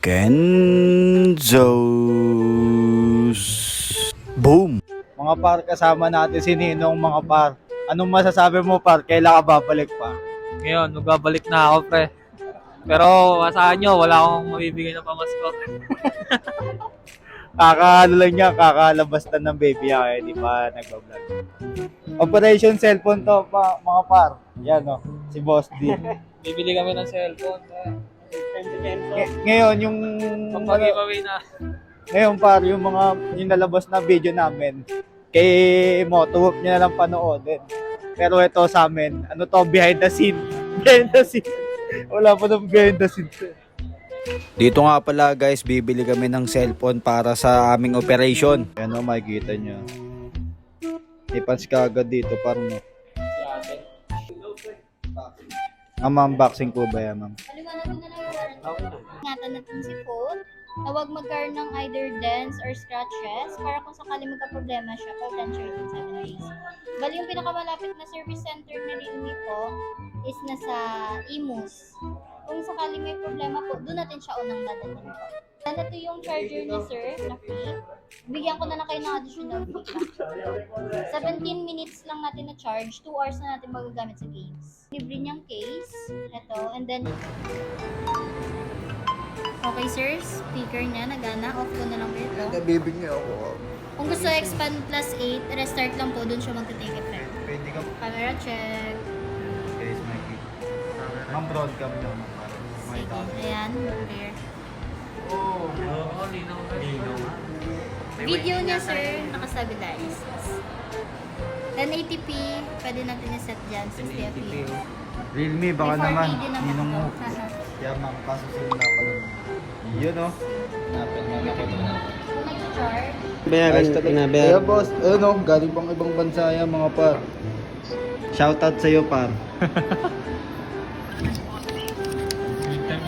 Kenzos. Boom! Mga par, kasama natin si Ninong, mga par. Anong masasabi mo, par? Kailan ka babalik pa? Ngayon, magbabalik na ako, pre. Pero asahan nyo, wala akong mabibigay na pamasko. Kakaano lang niya, kakalabas na ng baby niya, kaya di pa nagbablog. Operation cellphone to, mga par. Yan o, si Boss D. Bibili kami ng cellphone. Ngayon, yung... Pag-giveaway na. Ngayon par, yung nalabas na video namin, kay Moto, niya na lang panoodin. Pero ito sa amin, ano to, behind the scene. Behind the scene. Wala pa ng behind the scene. Dito nga pala guys, bibili kami ng cellphone para sa aming operation. Yan o, makikita nyo. Ipans ka agad dito, parang no. Si ate. Unboxing po ba yan, ma'am? Paliwanag ko na lang yung warranty. Ingatan natin si phone na huwag magkaroon ng either dents or scratches para kung sakali magka-problema siya, potential din sa race. Bali, yung pinakamalapit na service center na Realme po is nasa Imus. Kung sakali may problema po, doon natin siya unang dadalhin po. Then, ito yung charger ni sir na free. Bigyan ko na lang kayo ng additional fee. 17 minutes lang natin na charge, 2 hours na natin magagamit sa games. Libre niyang case, ito, and then okay sir, speaker niya, nagana, off ko na lang po ito. Nabibig niya ako. Kung gusto expand plus 8, restart lang po, doon siya magta-take effect. Pwede ka po. Camera check. Guys, Mikey. Ma'am, broadcam niya. Sige, ayan, clear. Oo, linaw na. Video niya sir, nakastabilize. 1080p, pwede natin i-set dyan, 60 fps. Realme, baka May 4K naman. din naman Ninong mo. ito. Kaya ma'am, kaso sila na pala. Yun o. Kung nag-charge, Kaya boss, ayun o, galing pang ibang bansa yan mga par. Shoutout sa'yo par.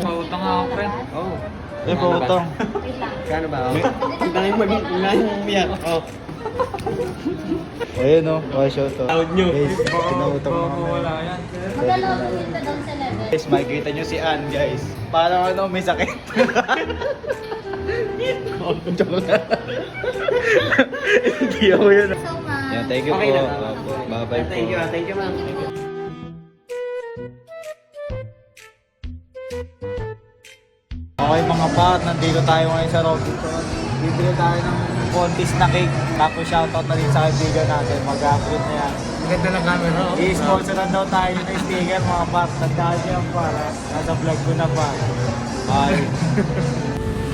Pautang ako, pre. Oo. Eh, pautang. wait lang. Kano ba? Ang daming umiyak. Oh. Ayun o, shoutout. Tawad nyo. Guys, pinautang mo kami. Wala yan. Magkano po dito down sa level? Guys, makikita nyo si Ann guys. Parang ano, may sakit. Joke lang. Hindi ako yun. So much. Yeah, thank you Okay po. na. Bye-bye po. Thank you, thank you, ma'am. Thank you. Okay mga pat, nandito tayo ngayon sa Robinson. Bibili tayo ng contest na cake. Tapos shoutout na rin sa kaibigan natin. Mag-upload na yan. Ganda ng camera. I-sponsoran daw tayo ng sticker mga pat. Tandaan niyo yan para. Nasa vlog ko na pa. Bye.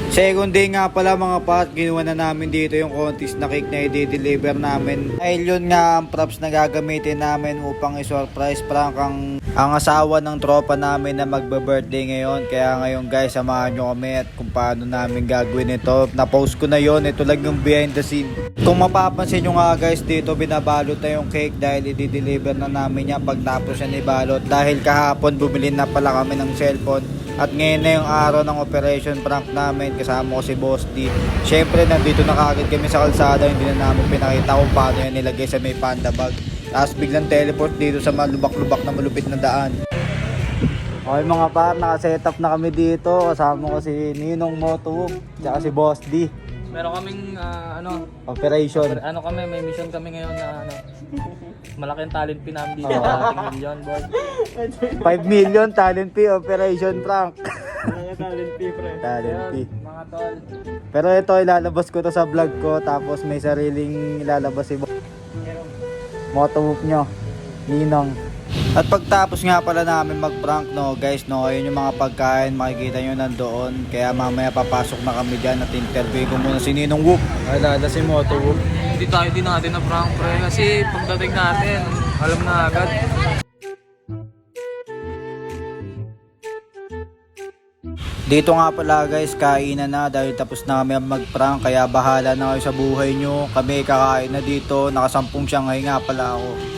Second day nga pala mga pat, ginawa na namin dito yung contest na cake na i-deliver namin. Dahil yun nga ang props na gagamitin namin upang i-surprise prank ang asawa ng tropa namin na magbe-birthday ngayon. Kaya ngayon guys, samahan nyo kami at kung paano namin gagawin ito. Na-post ko na yon, ito lang yung behind the scene. Kung mapapansin nyo nga guys, dito binabalot na yung cake dahil i-deliver na namin yan pag tapos yan ibalot. Dahil kahapon bumili na pala kami ng cellphone. At ngayon na yung araw ng operation prank namin, kasama ko si Boss D. Syempre nandito na kagad kami sa kalsada, hindi na namin pinakita kung paano yan nilagay sa may panda bag. Tapos biglang teleport dito sa malubak-lubak na malupit na daan. Okay mga par, naka-setup na kami dito. Kasama ko si Ninong Moto, tsaka si Boss D. Meron kaming, Operation. kami, may mission kami ngayon na, malaking talent pin namin dito. Oo. Ating million, boy. 5 million talent fee, operation prank. Talent fee, pre. Talent fee. Mga tol. Pero ito, ilalabas ko to sa vlog ko. Tapos may sariling ilalabas si Motovoof nyo, Ninong. At pagtapos nga pala namin mag-prank no guys no, ayun yung mga pagkain makikita nyo nandoon. Kaya mamaya papasok na kami dyan at interview ko muna si Ninong Whoop. Alala si Motovoof. Hindi tayo din natin na prank, pre. Kasi pagdating natin, alam na agad. Dito nga pala guys, kainan na dahil tapos na kami mag-prank. Kaya bahala na kayo sa buhay nyo. Kami kakain na dito, nakasampung Shanghai nga pala ako.